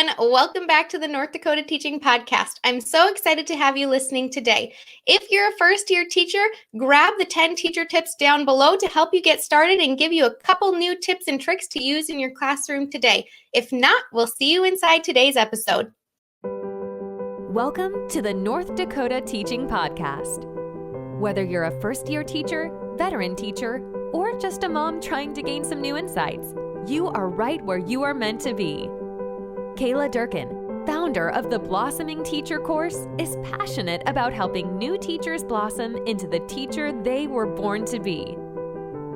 everyone. Welcome back to the North Dakota Teaching Podcast. I'm so excited to have you listening today. If you're a first-year teacher, grab the 10 teacher tips down below to help you get started and give you a couple new tips and tricks to use in your classroom today. If not, we'll see you inside today's episode. Welcome to the North Dakota Teaching Podcast. Whether you're a first-year teacher, veteran teacher, or just a mom trying to gain some new insights, you are right where you are meant to be. Kayla Durkin, founder of the Blossoming Teacher course, is passionate about helping new teachers blossom into the teacher they were born to be.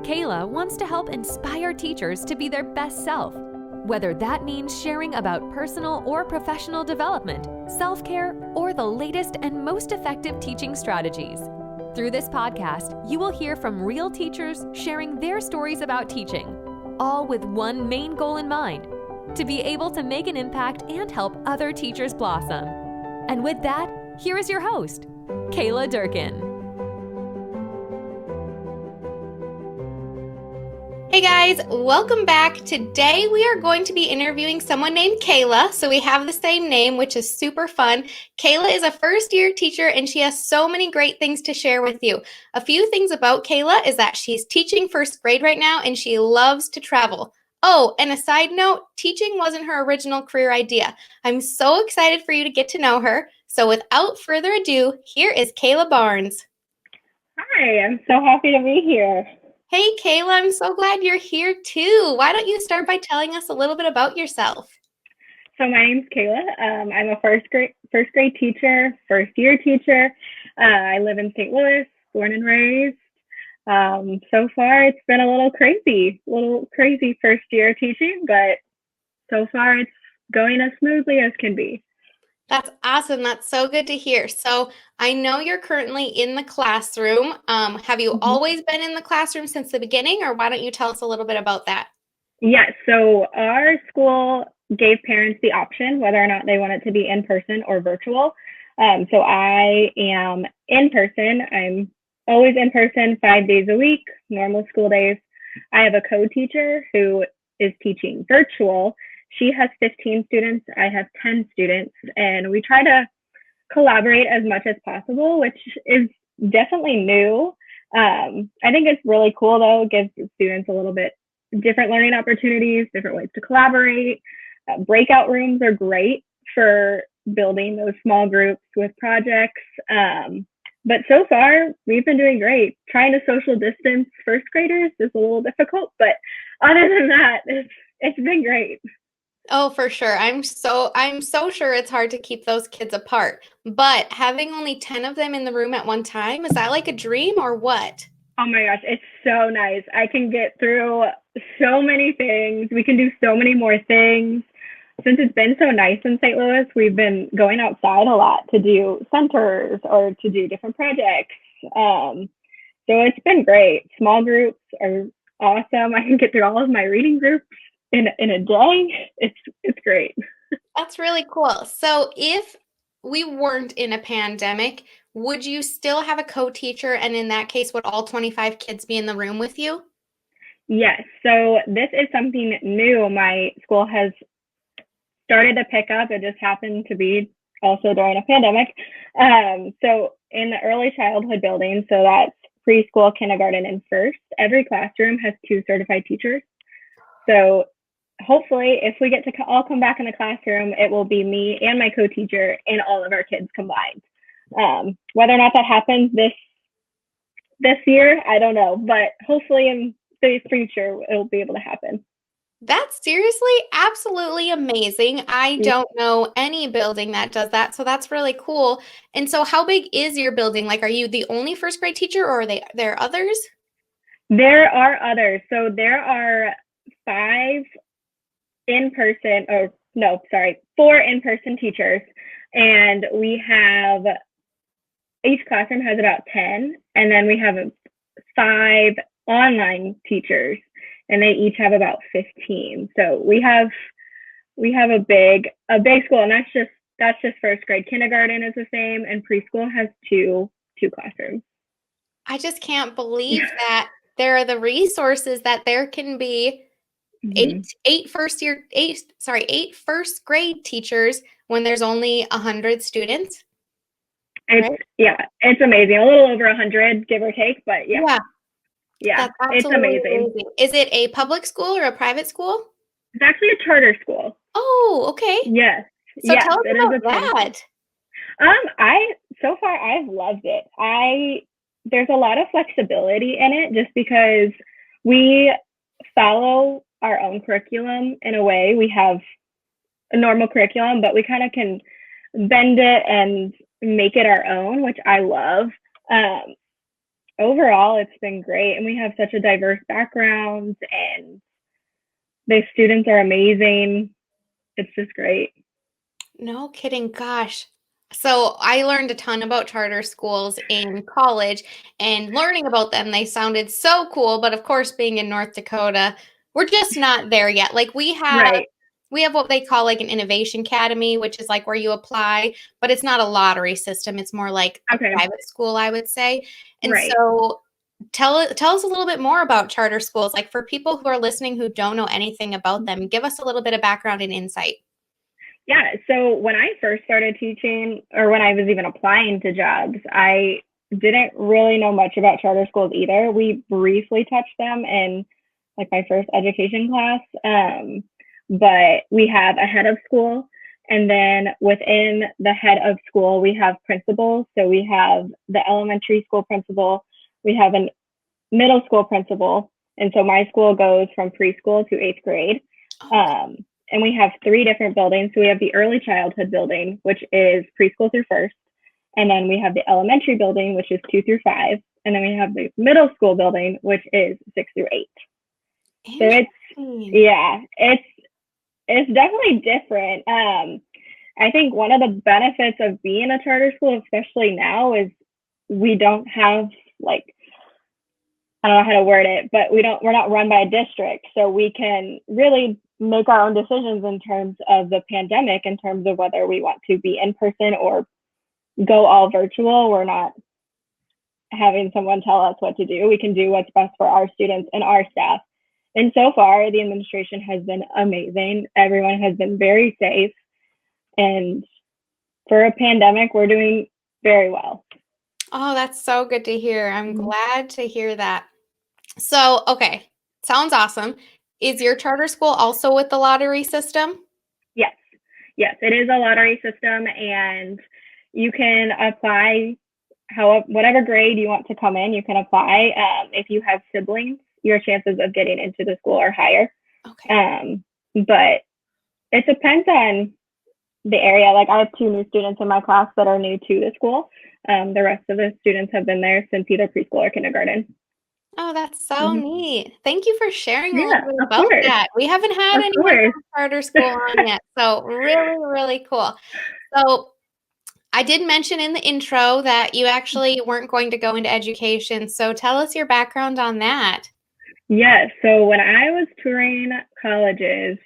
Kayla wants to help inspire teachers to be their best self, whether that means sharing about personal or professional development, self-care, or the latest and most effective teaching strategies. Through this podcast, you will hear from real teachers sharing their stories about teaching, all with one main goal in mind: to be able to make an impact and help other teachers blossom. And with that, here is your host, Kayla Durkin. Hey guys, welcome back. Today we are going to be interviewing someone named Kayla. So we have the same name, which is super fun. Kayla is a first-year teacher and she has so many great things to share with you. A few things about Kayla is that she's teaching first grade right now and she loves to travel. Oh, and a side note, teaching wasn't her original career idea. I'm so excited for you to get to know her. So without further ado, here is Kayla Barnes. Hi, I'm so happy to be here. Hey, Kayla, I'm so glad you're here too. Why don't you start by telling us a little bit about yourself? So my name's Kayla. I'm a first grade teacher, first year teacher. I live in St. Louis, born and raised. So far it's been a little crazy first year teaching, but so far it's going as smoothly as can be. That's awesome. That's so good to hear. So I know you're currently in the classroom. Have you always been in the classroom since the beginning, or why don't you tell us a little bit about that? Yeah, so our school gave parents the option whether or not they want it to be in person or virtual. So I am in person. I'm always in person 5 days a week, normal school days. I have a co-teacher who is teaching virtual. She has 15 students, I have 10 students, and we try to collaborate as much as possible, which is definitely new. I think it's really cool though. It gives students a little bit different learning opportunities, different ways to collaborate. Breakout rooms are great for building those small groups with projects. But so far, we've been doing great. Trying to social distance first graders is a little difficult, but other than that, it's been great. Oh, for sure. I'm so sure it's hard to keep those kids apart. But having only 10 of them in the room at one time, is that like a dream or what? Oh my gosh, it's so nice. I can get through so many things. We can do so many more things. Since it's been so nice in St. Louis, we've been going outside a lot to do centers or to do different projects. So it's been great. Small groups are awesome. I can get through all of my reading groups in a day. It's great. That's really cool. So if we weren't in a pandemic, would you still have a co-teacher? And in that case, would all 25 kids be in the room with you? Yes. So this is something new my school has started to pick up. It just happened to be also during a pandemic. So in the early childhood building, so that's preschool, kindergarten, and first, every classroom has 2 certified teachers. So hopefully, if we get to all come back in the classroom, it will be me and my co-teacher and all of our kids combined. Whether or not that happens this year, I don't know, but hopefully in the future, it'll be able to happen. That's seriously absolutely amazing. I don't know any building that does that, so that's really cool. And so how big is your building? Like, are you the only first grade teacher or there are others? There are others. So there are 4 in-person teachers, and we have, each classroom has about 10, and then we have 5 online teachers, and they each have about 15. So we have a big school, and that's just first grade. Kindergarten is the same, and preschool has two classrooms. I just can't believe that there are the resources that there can be eight Mhm. eight first grade teachers when there's only 100 students, It's right? yeah, it's amazing. A little over 100, give or take, but yeah, Yeah, yeah, that's it's absolutely amazing. amazing. Is it a public school or a private school? It's actually a charter school. Oh, okay. Yes, So yes, tell us it is a about charter school. that. I so far I've loved it. There's a lot of flexibility in it just because we follow our own curriculum in a way. We have a normal curriculum, but we kind of can bend it and make it our own, which I love. Um, Overall, it's been great, and we have such a diverse background, and the students are amazing. It's just great. No kidding. Gosh. So I learned a ton about charter schools in college and learning about them, they sounded so cool. But of course, being in North Dakota, we're just not there yet. Like Right. we have what they call like an innovation academy, which is like where you apply, but it's not a lottery system. It's more like a Okay. private school, I would say. And Right. so tell us a little bit more about charter schools. Like for people who are listening who don't know anything about them, give us a little bit of background and insight. Yeah. So when I first started teaching, or when I was even applying to jobs, I didn't really know much about charter schools either. We briefly touched them in like my first education class. But we have a head of school. And then within the head of school, we have principals. So we have the elementary school principal, we have a middle school principal. And so my school goes from preschool to eighth grade. Oh, Um, and we have three different buildings. So we have the early childhood building, which is preschool through first. And then we have the elementary building, which is 2 through 5. And then we have the middle school building, which is 6 through 8. So interesting. yeah, it's definitely different. I think one of the benefits of being a charter school, especially now, is we don't have like, I don't know how to word it, but we're not run by a district. So we can really make our own decisions in terms of the pandemic, in terms of whether we want to be in person or go all virtual. We're not having someone tell us what to do. We can do what's best for our students and our staff. And so far, the administration has been amazing. Everyone has been very safe. And for a pandemic, we're doing very well. Oh, that's so good to hear. I'm Mhm. glad to hear that. So, okay, sounds awesome. Is your charter school also with the lottery system? Yes, yes, it is a lottery system, and you can apply whatever grade you want to come in. You can apply. If you have siblings, your chances of getting into the school are higher. Okay. But it depends on the area. Like I have two new students in my class that are new to the school. The rest of the students have been there since either preschool or kindergarten. Oh, that's so Mhm. neat. Thank you for sharing a little Yeah, bit of about course, that. We haven't had of anyone course. from charter school on yet, so really, really cool. So, I did mention in the intro that you actually weren't going to go into education. So, tell us your background on that. Yes. So when I was touring colleges,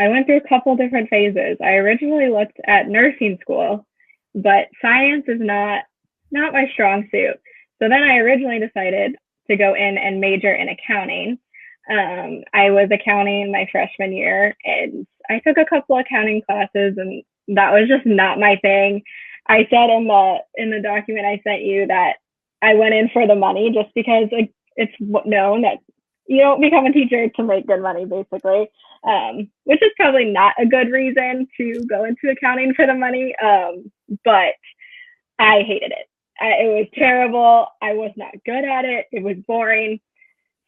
I went through a couple different phases. I originally looked at nursing school, but science is not my strong suit. So then I originally decided to go in and major in accounting. I was accounting my freshman year, and I took a couple accounting classes, and that was just not my thing. I said in the document I sent you that I went in for the money, just because like it's known that you don't become a teacher to make good money, basically, which is probably not a good reason to go into accounting for the money. But I hated it. It was terrible. I was not good at it. It was boring.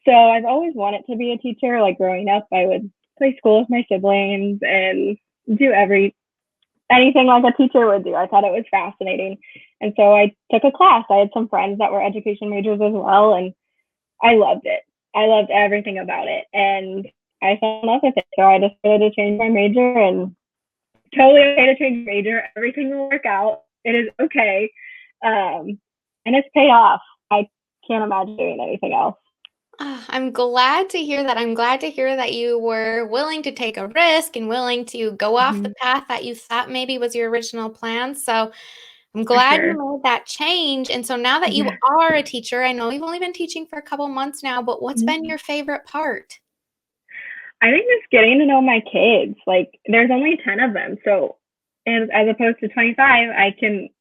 So I've always wanted to be a teacher. Like growing up, I would play school with my siblings and do anything like a teacher would do. I thought it was fascinating. And so I took a class. I had some friends that were education majors as well, and I loved it. I loved everything about it. And I fell in love with it. So I decided to change my major, and totally okay to change major. Everything will work out. It is okay. And it's paid off. I can't imagine doing anything else. Ah, I'm glad to hear that. I'm glad to hear that you were willing to take a risk and willing to go off the Mhm. path that you thought maybe was your original plan. So I'm For glad you sure. made that change. And so now that you Yeah. are a teacher, I know you've only been teaching for a couple months now, but what's been Mhm. your favorite part? I think just getting to know my kids. Like, there's only 10 of them, so as opposed to 25,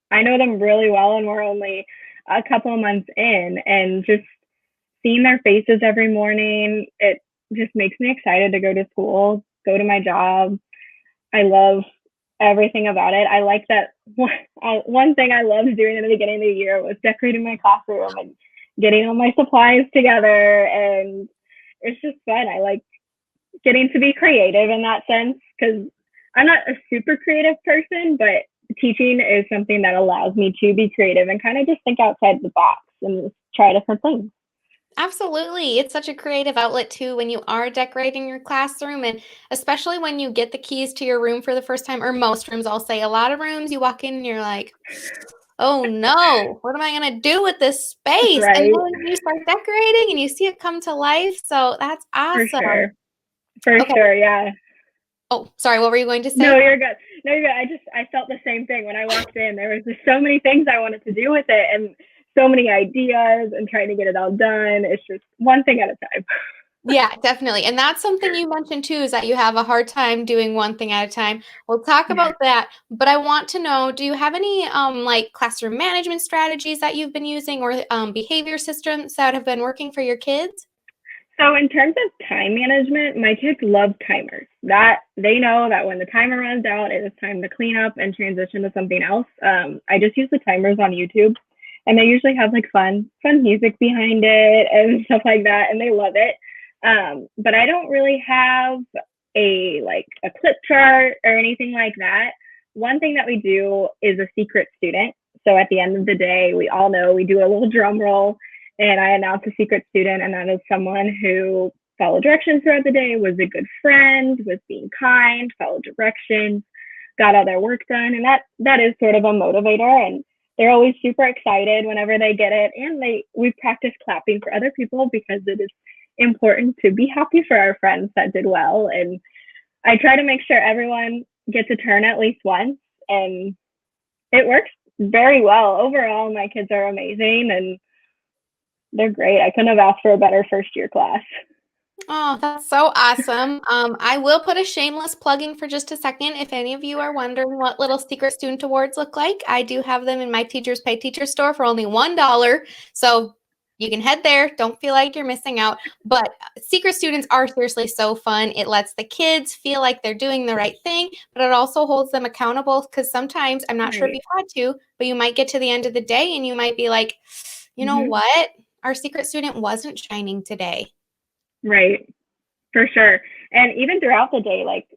I know them really well, and we're only a couple of months in, and just seeing their faces every morning, it just makes me excited to go to school, go to my job. I love everything about it. I like that one thing I loved doing in the beginning of the year was decorating my classroom and getting all my supplies together, and it's just fun. I like getting to be creative in that sense because I'm not a super creative person, but teaching is something that allows me to be creative and kind of just think outside the box and try different things. Absolutely. It's such a creative outlet too when you are decorating your classroom, and especially when you get the keys to your room for the first time, or most rooms, I'll say. A lot of rooms you walk in and you're like, oh no, what am I going to do with this space? And Right? then you start decorating and you see it come to life. So that's For awesome. sure. For Okay. sure. Yeah. Oh, sorry. What were you going to say? No, you're good. No, you're good. I felt the same thing when I walked in. There was just so many things I wanted to do with it and so many ideas and trying to get it all done. It's just one thing at a time. Yeah, definitely. And that's something you mentioned too, is that you have a hard time doing one thing at a time. We'll talk about that, but I want to know, do you have any like classroom management strategies that you've been using, or behavior systems that have been working for your kids? So in terms of time management, my kids love timers. That they know that when the timer runs out, it is time to clean up and transition to something else. I just use the timers on YouTube, and they usually have like fun music behind it and stuff like that, and they love it. But I don't really have a clip chart or anything like that. One thing that we do is a secret student. So at the end of the day, we all know we do a little drum roll and I announce a secret student, and that is someone who followed directions throughout the day, was a good friend, was being kind, followed directions, got all their work done, and that is sort of a motivator. And they're always super excited whenever they get it. And we practice clapping for other people because it is important to be happy for our friends that did well. And I try to make sure everyone gets a turn at least once, and it works very well. Overall, my kids are amazing and they're great. I couldn't have asked for a better first year class. Oh, that's so awesome. I will put a shameless plugging for just a second. If any of you are wondering what little secret student awards look like, I do have them in my Teachers Pay Teacher store for only $1. So you can head there. Don't feel like you're missing out. But secret students are seriously so fun. It lets the kids feel like they're doing the right thing, but it also holds them accountable, because sometimes, I'm not sure if Right. you've had to, but you might get to the end of the day and you might be like, you know Mm-hmm. what? Our secret student wasn't shining today. Right. For sure. And even throughout the day, like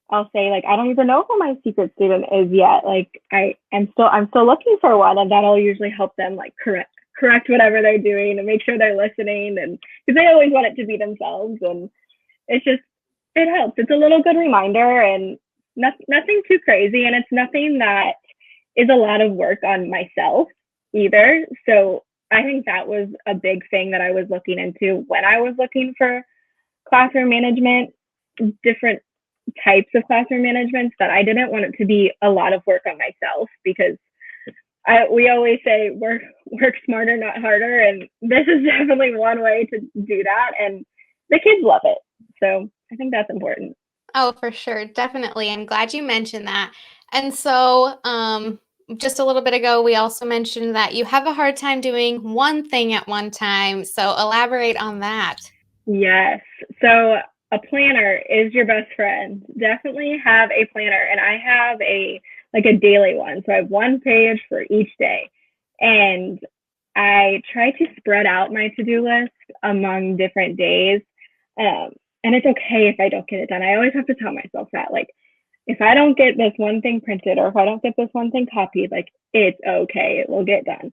I'll say, like, I don't even know who my secret student is yet. Like I'm still looking for one, and that'll usually help them like correct whatever they're doing and make sure they're listening, and because they always want it to be themselves. And it's just it helps. It's a little good reminder, and nothing too crazy, and it's nothing that is a lot of work on myself either. So I think that was a big thing that I was looking into when I was looking for classroom management, different types of classroom managements, that I didn't want it to be a lot of work on myself, because we always say work smarter, not harder. And this is definitely one way to do that. And the kids love it. So I think that's important. Oh, for sure. Definitely. I'm glad you mentioned that. And so, just a little bit ago, we also mentioned that you have a hard time doing one thing at one time. So, elaborate on that. Yes. So a planner is your best friend. Definitely have a planner. And I have a daily one. So I have one page for each day. And I try to spread out my to-do list among different days. Um, and it's okay if I don't get it done. I always have to tell myself that, like, if I don't get this one thing printed or if I don't get this one thing copied, like, it's okay. It will get done.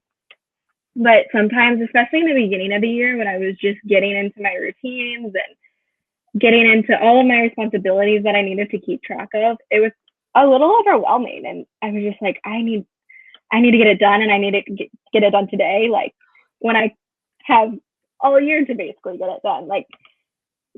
But sometimes, especially in the beginning of the year when I was just getting into my routines and getting into all of my responsibilities that I needed to keep track of, it was a little overwhelming. And I was just like, I need to get it done, and I need to get it done today. Like, when I have all year to basically get it done. Like,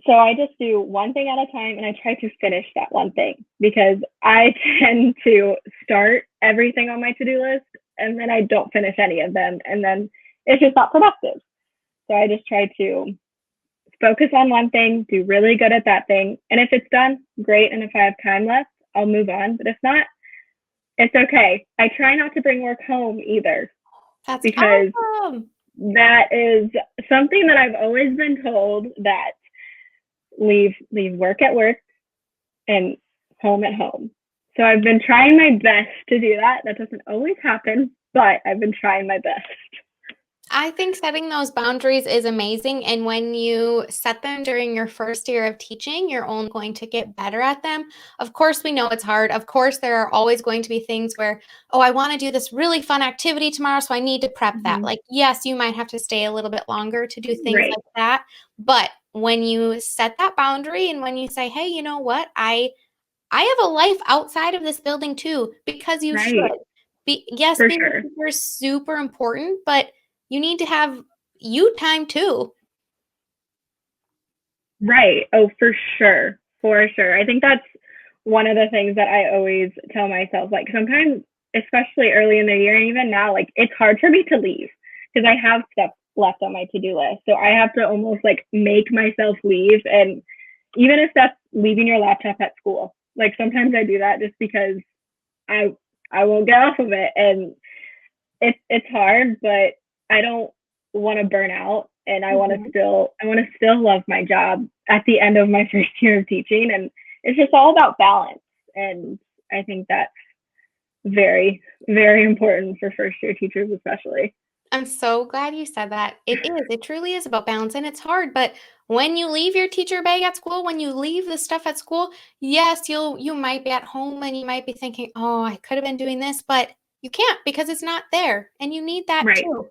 so I just do one thing at a time, and I try to finish that one thing, because I tend to start everything on my to-do list and then I don't finish any of them, and then it's just not productive. So I just try to focus on one thing, do really good at that thing. And if it's done, great. And if I have time left, I'll move on. But if not, it's okay. I try not to bring work home either, That's because awesome. that is something that I've always been told, that leave work at work and home at home. So I've been trying my best to do that. That doesn't always happen, but I've been trying my best. I think setting those boundaries is amazing. And when you set them during your first year of teaching, you're only going to get better at them. Of course, we know it's hard. Of course, there are always going to be things where, oh, I want to do this really fun activity tomorrow, so I need to prep that. Like, yes, you might have to stay a little bit longer to do things Right. like that. But when you set that boundary and when you say, hey, you know what? I have a life outside of this building too, because you should. Right. Yes, For being a sure. teacher is super important, but you need to have you time too. Right. Oh, for sure. For sure. I think that's one of the things that I always tell myself. Like, sometimes, especially early in the year, and even now, like, it's hard for me to leave because I have stuff left on my to-do list. So I have to almost like make myself leave. And even if that's leaving your laptop at school, like, sometimes I do that just because I I won't get off of it. And it's hard, but I don't want to burn out, and I want to still love my job at the end of my first year of teaching. And it's just all about balance. And I think that's very, very important for first year teachers, especially. I'm so glad you said that. It is. It truly is about balance and it's hard, but when you leave your teacher bag at school, when you leave the stuff at school, yes, you might be at home and you might be thinking, "Oh, I could have been doing this," but you can't because it's not there and you need that Right. too.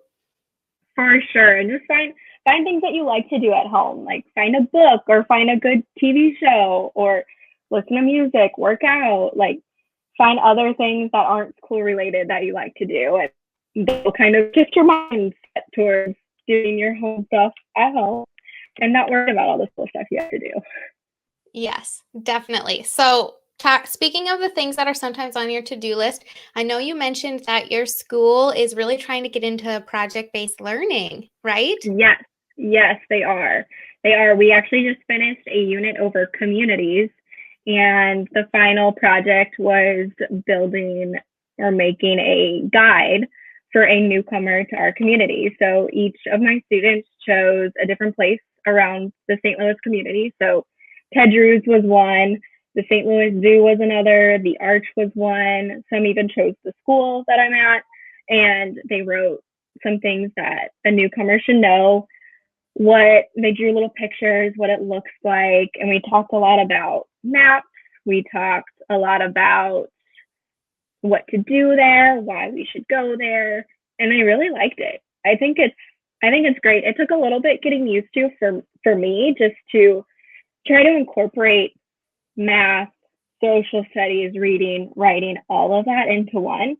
For sure. And just find things that you like to do at home. Like, find a book or find a good TV show or listen to music, work out, like, find other things that aren't school related that you like to do. And they'll kind of shift your mindset towards doing your home stuff at home and not worried about all the school stuff you have to do. Yes, definitely. So, speaking of the things that are sometimes on your to-do list, I know you mentioned that your school is really trying to get into project-based learning, right? Yes, yes, they are. They are. We actually just finished a unit over communities, and the final project was building or making a guide for a newcomer to our community. So each of my students chose a different place around the St. Louis community. So Ted Drew's was one, the St. Louis Zoo was another, the Arch was one. Some even chose the school that I'm at, and they wrote some things that a newcomer should know. What they drew little pictures, what it looks like, and we talked a lot about maps. We talked a lot about what to do there, why we should go there, and I really liked it. I think it's great. It took a little bit getting used to for me, just to try to incorporate math, social studies, reading, writing, all of that into one.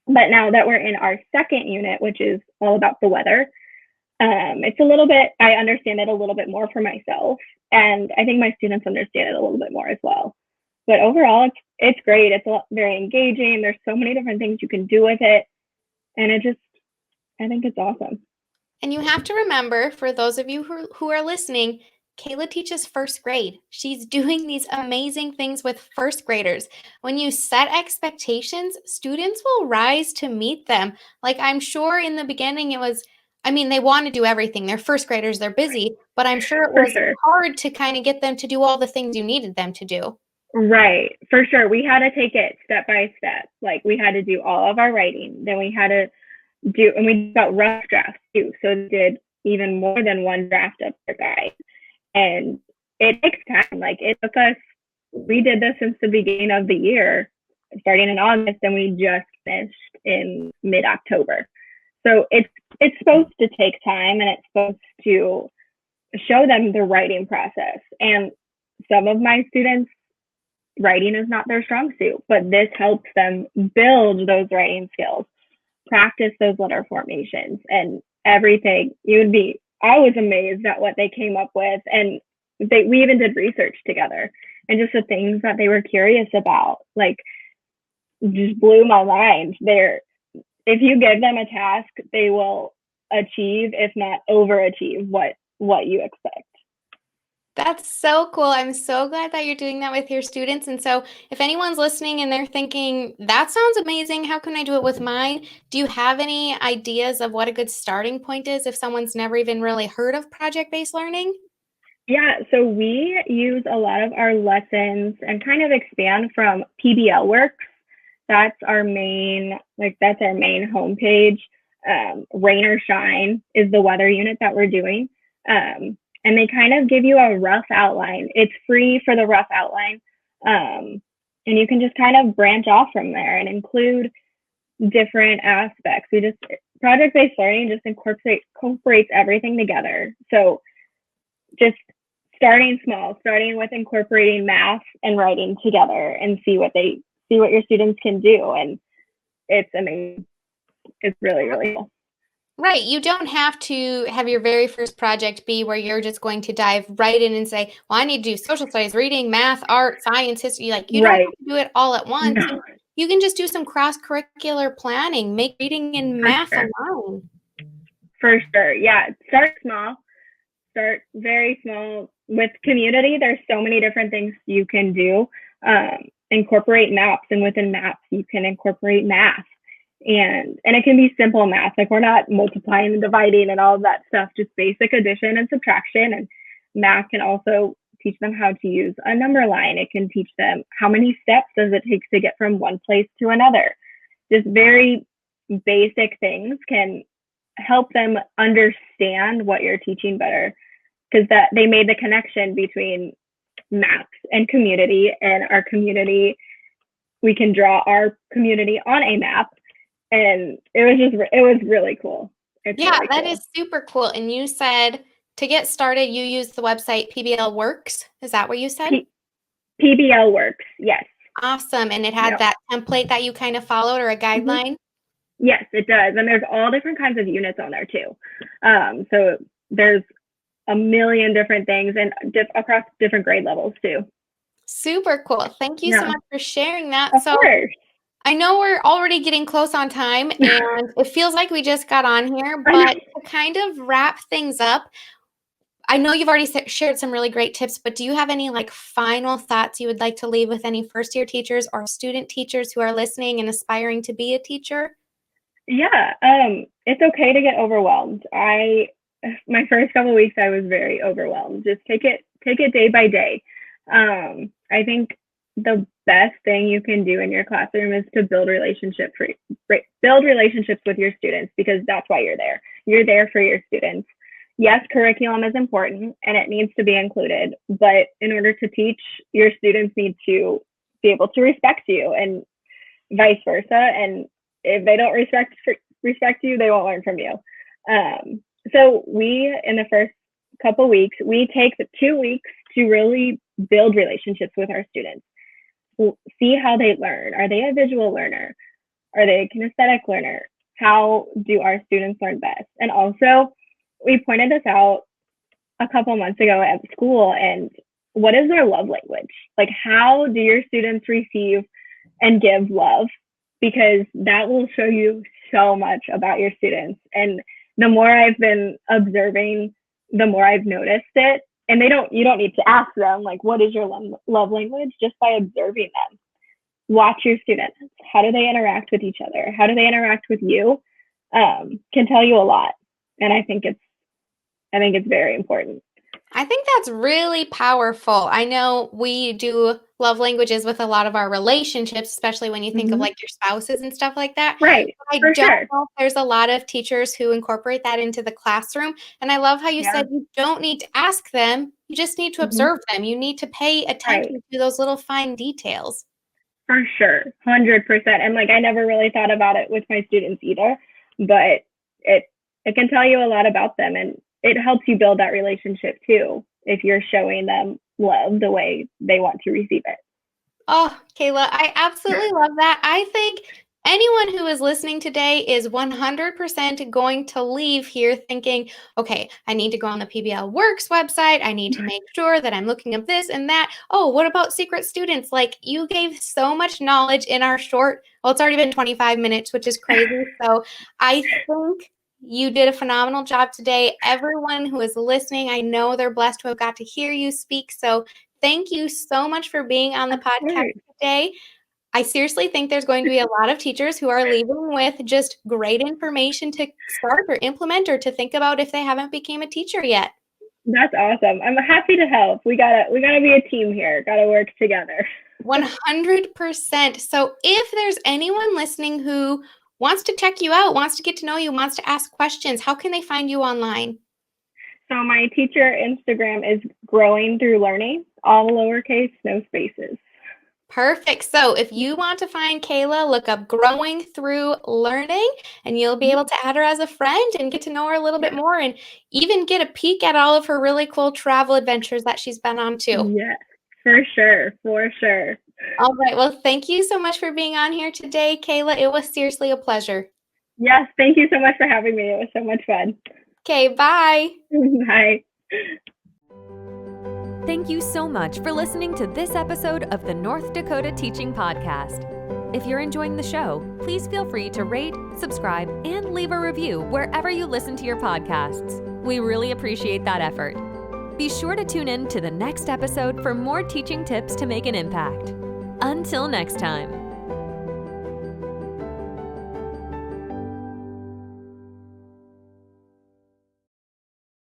But now that we're in our second unit, which is all about the weather, it's a little bit, I understand it a little bit more for myself. And I think my students understand it a little bit more as well. But overall, it's great. It's very engaging. There's so many different things you can do with it. And I think it's awesome. And you have to remember, for those of you who are listening, Kayla teaches first grade. She's doing these amazing things with first graders. When you set expectations, students will rise to meet them. Like, I'm sure in the beginning it was, I mean, they want to do everything. They're first graders, they're busy, but I'm sure it For was sure. hard to kind of get them to do all the things you needed them to do. Right. For sure. We had to take it step by step. Like, we had to do all of our writing. Then we had to and we got rough drafts too. So we did even more than one draft of our guide. And it takes time. Like, it took us, we did this since the beginning of the year, starting in August, and we just finished in mid-October. So it's supposed to take time, and it's supposed to show them the writing process. And some of my students, writing is not their strong suit, but this helps them build those writing skills, practice those letter formations, and everything. I was amazed at what they came up with. And we even did research together, and just the things that they were curious about, like, just blew my mind. If you give them a task, they will achieve, if not overachieve, what you expect. That's so cool. I'm so glad that you're doing that with your students. And so, if anyone's listening and they're thinking, that sounds amazing, how can I do it with mine? Do you have any ideas of what a good starting point is if someone's never even really heard of project-based learning? Yeah, so we use a lot of our lessons and kind of expand from PBL Works. That's our main homepage. Rain or shine is the weather unit that we're doing. And they kind of give you a rough outline. It's free for the rough outline. And you can just kind of branch off from there and include different aspects. Project-based learning just incorporates everything together. So just starting small, starting with incorporating math and writing together and see what your students can do. And it's amazing. It's really, really cool. Right. You don't have to have your very first project be where you're just going to dive right in and say, well, I need to do social studies, reading, math, art, science, history. Like, you don't have Right. to do it all at once. No, You can just do some cross-curricular planning, make reading and for math sure. alone. For sure. Yeah. Start small. Start very small. With community, there's so many different things you can do. Incorporate maps, and within maps, you can incorporate math. And it can be simple math. Like, we're not multiplying and dividing and all of that stuff, just basic addition and subtraction. And math can also teach them how to use a number line. It can teach them how many steps does it take to get from one place to another. Just very basic things can help them understand what you're teaching better, because that they made the connection between maps and community. And our community, we can draw our community on a map, and it was really cool. It's Yeah, really that cool. is super cool. And you said to get started, you use the website PBL Works. Is that what you said? PBL Works, yes. Awesome. And it had Yep. that template that you kind of followed or a guideline? Yes, it does. And there's all different kinds of units on there too. So there's a million different things, and across different grade levels too. Super cool. Thank you so Yeah, much for sharing that. of So course. I know we're already getting close on time, and it feels like we just got on here, I but know. to kind of wrap things up, I know you've already shared some really great tips, but do you have any like final thoughts you would like to leave with any first year teachers or student teachers who are listening and aspiring to be a teacher? Yeah, it's okay to get overwhelmed. My first couple of weeks, I was very overwhelmed. Just take it day by day. I think the best thing you can do in your classroom is to build relationships with your students, because that's why you're there. You're there for your students. Yes, curriculum is important and it needs to be included, but in order to teach, your students need to be able to respect you, and vice versa. And if they don't respect you, they won't learn from you. So we, in the first couple weeks, we take the 2 weeks to really build relationships with our students. See how they learn. Are they a visual learner? Are they a kinesthetic learner? How do our students learn best? And also, we pointed this out a couple months ago at school. And what is their love language? Like, how do your students receive and give love? Because that will show you so much about your students. And the more I've been observing, the more I've noticed it. And you don't need to ask them, like, what is your love language? Just by observing them. Watch your students. How do they interact with each other? How do they interact with you? Can tell you a lot. And I think it's very important. I think that's really powerful. I know we do love languages with a lot of our relationships, especially when you think of Mm-hmm. like your spouses and stuff like that. Right, But I for don't sure. know if there's a lot of teachers who incorporate that into the classroom. And I love how you Yeah. said you don't need to ask them, you just need to Mm-hmm. observe them. You need to pay Right. attention to those little fine details. For sure, 100%. And like, I never really thought about it with my students either, but it it can tell you a lot about them, and it helps you build that relationship too if you're showing them love the way they want to receive it. Oh, Kayla, I absolutely love that. I think anyone who is listening today is 100% going to leave here thinking, okay, I need to go on the PBL Works website. I need to make sure that I'm looking up this and that. Oh, what about secret students? Like, you gave so much knowledge in our short, well, it's already been 25 minutes, which is crazy. So I think You did a phenomenal job today. Everyone who is listening, I know they're blessed to have got to hear you speak. So thank you so much for being on the Of podcast course. today. I seriously think there's going to be a lot of teachers who are leaving with just great information to start or implement or to think about if they haven't became a teacher yet. That's awesome. I'm happy to help. We gotta be a team here. Gotta work together. 100%. So if there's anyone listening who wants to check you out, wants to get to know you, wants to ask questions, how can they find you online? So my teacher Instagram is Growing Through Learning, all lowercase, no spaces. Perfect. So if you want to find Kayla, look up Growing Through Learning, and you'll be able to add her as a friend and get to know her a little bit more and even get a peek at all of her really cool travel adventures that she's been on too. Yes, for sure, for sure. All right. Well, thank you so much for being on here today, Kayla. It was seriously a pleasure. Yes, thank you so much for having me. It was so much fun. Okay, bye. Bye. Thank you so much for listening to this episode of the North Dakota Teaching Podcast. If you're enjoying the show, please feel free to rate, subscribe, and leave a review wherever you listen to your podcasts. We really appreciate that effort. Be sure to tune in to the next episode for more teaching tips to make an impact. Until next time.